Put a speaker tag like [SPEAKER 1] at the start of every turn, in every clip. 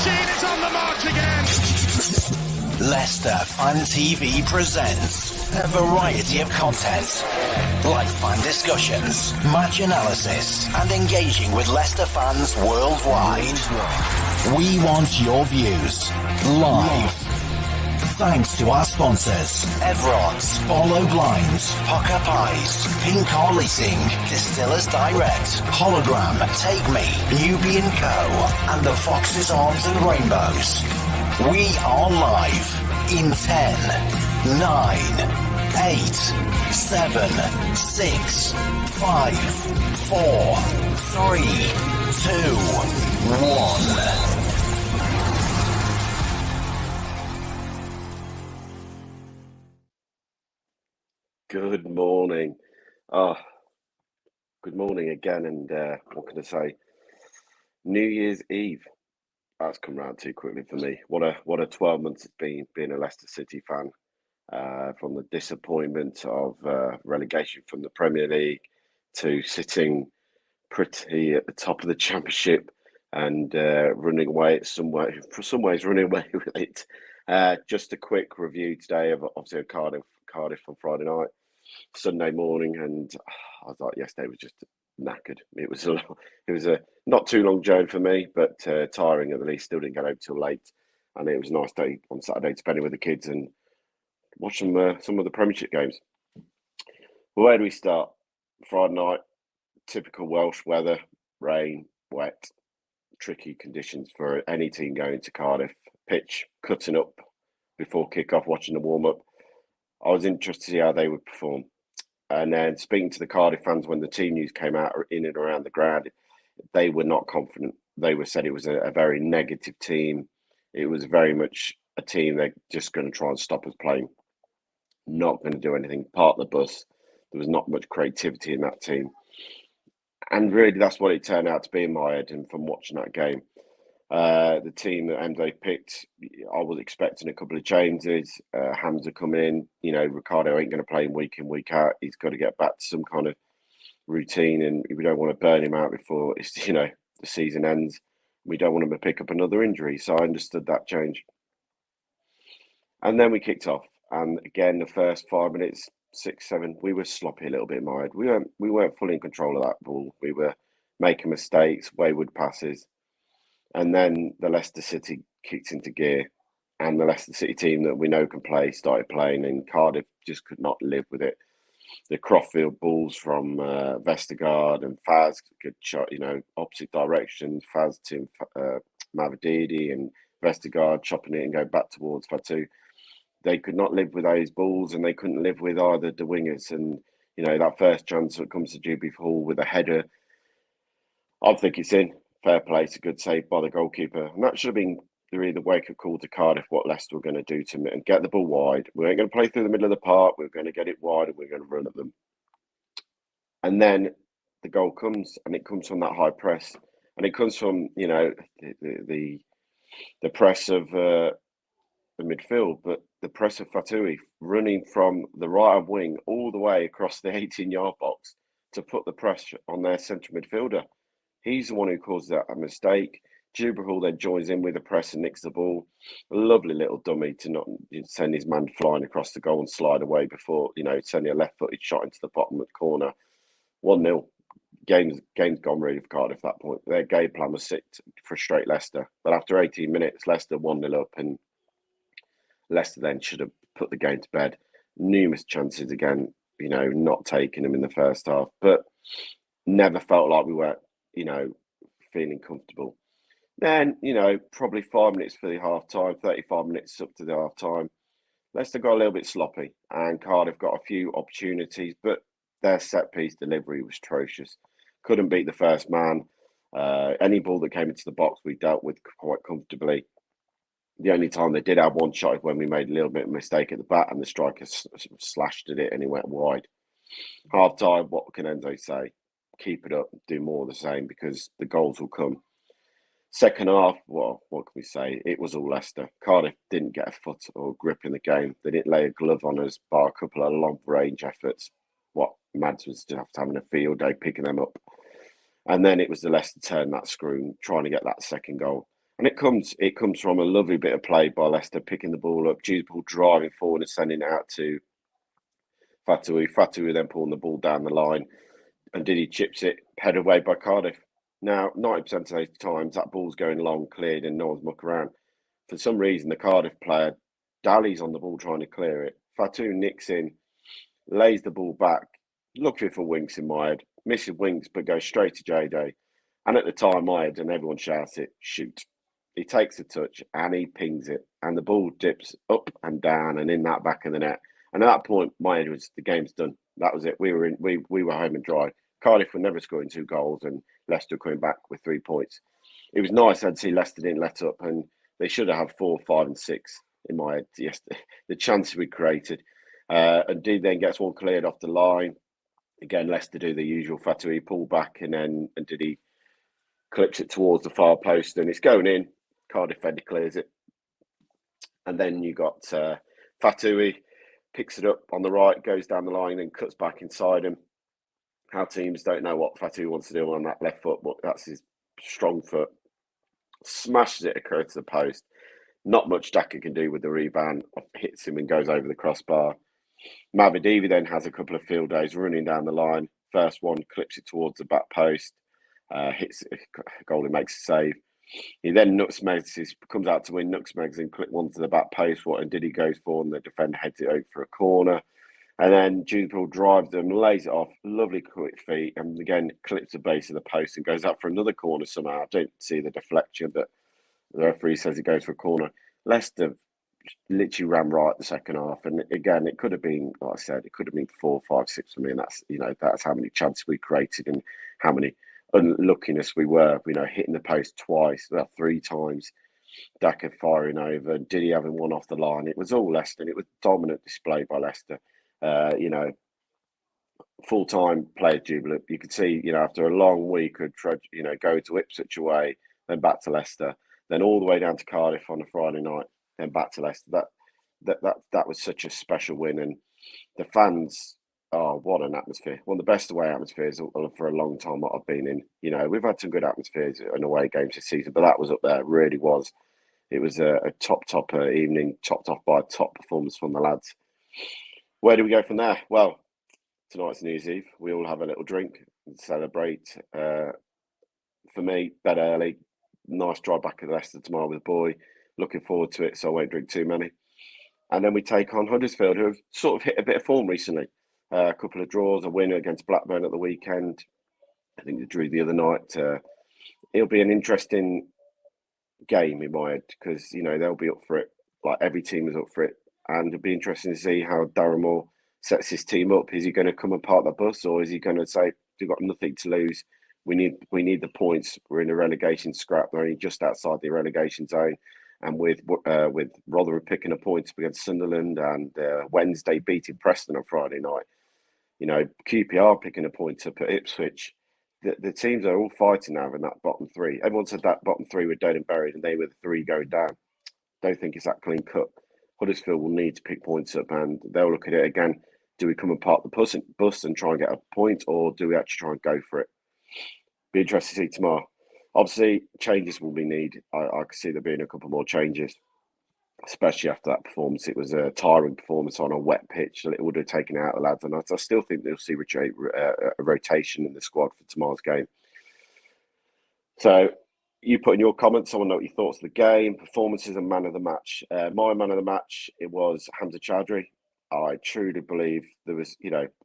[SPEAKER 1] machine is on the march again.
[SPEAKER 2] Leicester Fan TV presents a variety of content, like fan discussions, match analysis, and engaging with Leicester fans worldwide. We want your views live. Thanks to our sponsors, Everard's, Follow Blinds, Pocker Pies, Pink Car Leasing, Distillers Direct, Hologram, Take Me, Nubian Co, and the Foxes, Arms and Rainbows. We are live in 10, 9, 8, 7, 6, 5, 4, 3, 2, 1.
[SPEAKER 3] Good morning. Good morning again, and what can I say? New Year's Eve. That's come round too quickly for me. What a 12 months it's been being a Leicester City fan. From the disappointment of relegation from the Premier League to sitting pretty at the top of the Championship and running away some ways running away with it. Just a quick review today of obviously Cardiff on Friday night. Sunday morning, and I was like, yesterday was just knackered. It was a not too long journey for me, but tiring at least. Still didn't get home till late, and it was a nice day on Saturday to spend it with the kids and watch some of the Premiership games. Well, where do we start? Friday night, typical Welsh weather, rain, wet, tricky conditions for any team going to Cardiff. Pitch cutting up before kick-off, watching the warm-up. I was interested to see how they would perform. And then speaking to the Cardiff fans when the team news came out in and around the ground, they were not confident. They said it was a very negative team. It was very much a team they're just going to try and stop us playing. Not going to do anything. Part of the bus. There was not much creativity in that team. And really, that's what it turned out to be in my head and from watching that game. The team that Emre picked, I was expecting a couple of changes. Hamza coming in, Ricardo ain't going to play him week in, week out. He's got to get back to some kind of routine, and we don't want to burn him out before the season ends. We don't want him to pick up another injury, so I understood that change. And then we kicked off, and again, the first 5 minutes, 6, 7, we were sloppy a little bit in my head. We weren't fully in control of that ball. We were making mistakes, wayward passes. And then the Leicester City kicked into gear, and the Leicester City team that we know can play started playing, and Cardiff just could not live with it. The Croftfield balls from Vestergaard and Faz, good shot, opposite directions. Faz to Mavididi and Vestergaard chopping it and go back towards Fatu. They could not live with those balls, and they couldn't live with either the wingers. And that first chance that comes to Juby Hall with a header, I think it's in. Fair play, it's a good save by the goalkeeper. And that should have been the wake-up call to Cardiff, what Leicester were going to do to them and get the ball wide. We ain't going to play through the middle of the park. We're going to get it wide and we're going to run at them. And then the goal comes, and it comes from that high press. And it comes from, the press of the midfield, but the press of Fatui running from the right wing all the way across the 18-yard box to put the pressure on their central midfielder. He's the one who caused that mistake. Jubrahul then joins in with the press and nicks the ball. A lovely little dummy to not send his man flying across the goal and slide away before, sending a left-footed shot into the bottom of the corner. 1-0. Game's gone really for Cardiff at that point. Their game plan was to frustrate Leicester. But after 18 minutes, Leicester 1-0 up, and Leicester then should have put the game to bed. Numerous chances again, not taking them in the first half. But never felt like we were feeling comfortable. Then, probably 5 minutes for the half time, 35 minutes up to the half time. Leicester got a little bit sloppy, and Cardiff got a few opportunities, but their set piece delivery was atrocious. Couldn't beat the first man. Any ball that came into the box, we dealt with quite comfortably. The only time they did have one shot is when we made a little bit of a mistake at the back, and the striker slashed at it and it went wide. Half time, what can Enzo say? Keep it up, do more of the same, because the goals will come. Second half, well, what can we say? It was all Leicester. Cardiff didn't get a foot or grip in the game. They didn't lay a glove on us, bar a couple of long-range efforts. Mads was just having a field day picking them up. And then it was the Leicester turn that screw, trying to get that second goal. And it comes from a lovely bit of play by Leicester, picking the ball up, Dewsbury driving forward and sending it out to Fatoui. Fatoui then pulling the ball down the line, and Diddy chips it, headed away by Cardiff. Now, 90% of those times, that ball's going long, cleared, and no one's mucking around. For some reason, the Cardiff player dallies on the ball trying to clear it. Fatoui nicks in, lays the ball back, looking for Winks in my head, misses Winks, but goes straight to JJ. And at the time, my head, and everyone shouts it, shoot. He takes a touch and he pings it, and the ball dips up and down and in that back of the net. And at that point, my head was the game's done. That was it. We were home and dry. Cardiff were never scoring 2 goals, and Leicester coming back with 3 points. It was nice to see Leicester didn't let up, and they should have had 4, 5, and 6 in my head. Yes, the chances we created. And D then gets one cleared off the line. Again, Leicester do the usual Fatoui pull back, and Diddy clips it towards the far post, and it's going in. Cardiff defender clears it. And then you got Fatoui picks it up on the right, goes down the line, and cuts back inside him. How teams don't know what Fatoui wants to do on that left foot, but that's his strong foot. Smashes it across to the post. Not much Daka can do with the rebound. Hits him and goes over the crossbar. Mavidivi then has a couple of field days running down the line. First one clips it towards the back post. Hits it, goalie makes a save. He then comes out to win, nutmegs and clip one to the back post. And Diddy goes for, and the defender heads it over for a corner. And then Dewsbury drives them, lays it off, lovely quick feet, and again clips the base of the post and goes out for another corner somehow. I don't see the deflection, but the referee says it goes for a corner. Leicester literally ran right the second half, and again, it could have been, like I said, it could have been 4, 5, 6 for me, and that's how many chances we created and how many unluckiness we were. Hitting the post twice, 3 times. Daka firing over, Diddy having one off the line. It was all Leicester, and it was dominant display by Leicester. Full-time player jubilant. You could see, after a long week of go to Ipswich away, then back to Leicester, then all the way down to Cardiff on a Friday night, then back to Leicester. That was such a special win, and the fans. Oh, what an atmosphere! One of the best away atmospheres for a long time that I've been in. We've had some good atmospheres in away games this season, but that was up there. It really was. It was a top evening, topped off by a top performance from the lads. Where do we go from there? Well, tonight's New Year's Eve. We all have a little drink and celebrate. For me, bed early. Nice drive back to Leicester tomorrow with the boy. Looking forward to it, so I won't drink too many. And then we take on Huddersfield, who have sort of hit a bit of form recently. A couple of draws, a win against Blackburn at the weekend. I think they drew the other night. It'll be an interesting game in my head because, they'll be up for it. Like every team is up for it. And it'll be interesting to see how Darren Moore sets his team up. Is he going to come and park the bus, or is he going to say, we've got nothing to lose? We need the points. We're in a relegation scrap. We're only just outside the relegation zone. And with Rotherham picking up points against Sunderland and Wednesday beating Preston on Friday night, QPR picking a point up at Ipswich. The teams are all fighting now in that bottom 3. Everyone said that bottom 3 were dead and buried, and they were the 3 going down. Don't think it's that clean cut. Huddersfield will need to pick points up, and they'll look at it again. Do we come and park the bus and try and get a point, or do we actually try and go for it? Be interested to see tomorrow. Obviously, changes will be needed. I can see there being a couple more changes, especially after that performance. It was a tiring performance on a wet pitch. It would have taken out the lads, and I still think they'll see a rotation in the squad for tomorrow's game. So, you put in your comments. I want to know what your thoughts of the game, performances, and man of the match. My man of the match, it was Hamza Chowdhury. I truly believe there was,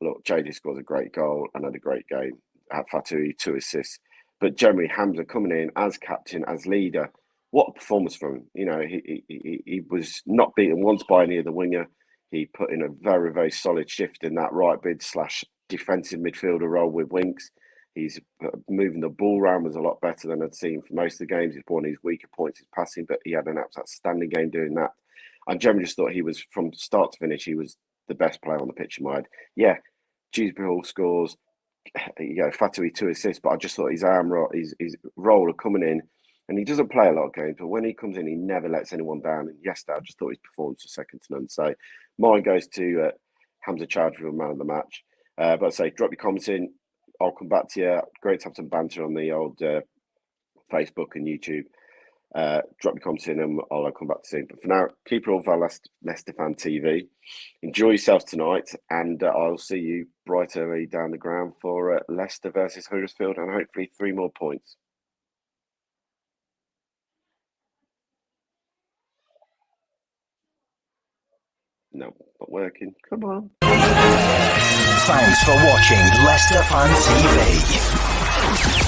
[SPEAKER 3] look, JD scores a great goal and had a great game. Had Fatoui 2 assists, but generally Hamza coming in as captain, as leader. What a performance from him! He was not beaten once by any other winger. He put in a very, very solid shift in that right mid / defensive midfielder role with Winks. He's moving the ball around was a lot better than I'd seen for most of the games. He's one of his weaker points is passing, but he had an outstanding game doing that. I generally just thought he was, from start to finish, he was the best player on the pitch in my head. Yeah, Dewsbury scores. Fatoui 2 assists, but I just thought his role of coming in, and he doesn't play a lot of games, but when he comes in, he never lets anyone down. And yesterday, I just thought his performance was second to none. So mine goes to Hamza Chowdhury, man of the match. But I say, drop your comments in. I'll come back to you. Great to have some banter on the old Facebook and YouTube. Drop your comments in and I'll come back to soon. But for now, keep it all for Leicester Fan TV. Enjoy yourself tonight, and I'll see you bright early down the ground for Leicester versus Huddersfield, and hopefully 3 more points. No, not working. Come on.
[SPEAKER 2] Thanks for watching Leicester Fan TV.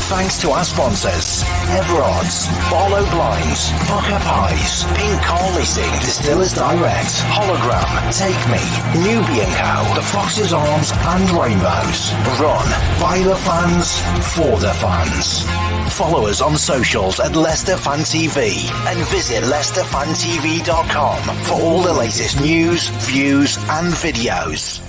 [SPEAKER 2] Thanks to our sponsors: Everard's, Barlow Blinds, Pocker Pies, Pink Car Leasing, Distillers Direct, Hologram, Take Me, Nubian Cow, The Fox's Arms and Rainbows. Run by the fans, for the fans. Follow us on socials at Leicester Fan TV and visit leicesterfantv.com for all the latest news, views and videos.